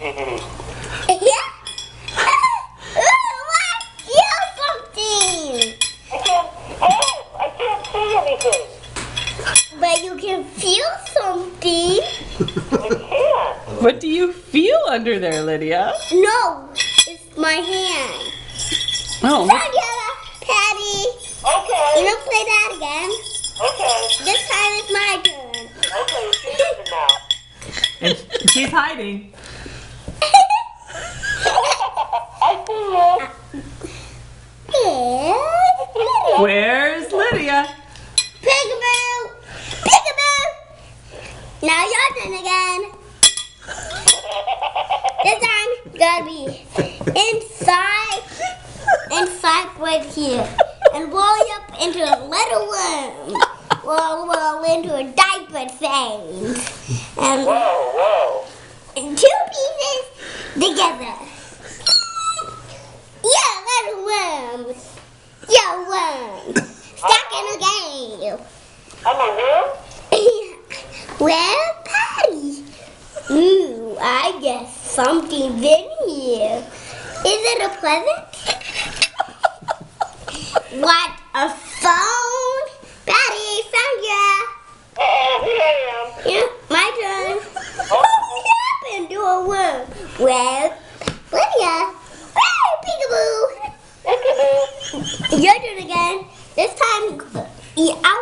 Yeah. What? Feel something. I can't see anything. But you can feel something. I can't. What do you feel under there, Lydia? No, it's my hand. Oh, Daniela, Patty, you Okay. wanna play that again? Okay. This time it's my turn. Okay, it's your turn now. and she's hiding. I see you. Yeah. Where's Lydia? Peekaboo! Peekaboo! Now your turn again. This time, gotta be inside right here. And roll up into a little worm. Roll into a diaper thing. And Whoa. two pieces together. Yeah, little worms. Yeah, worms. Stuck in a game. I'm a worm? Well, Patty. Ooh, I guess something's in here. Is it a present? What, a phone? Patty, found ya. Here I am. Yeah, my turn. What happened to a worm? Well, Lydia. Woo, peekaboo. Peekaboo. Your turn again. This time, I'll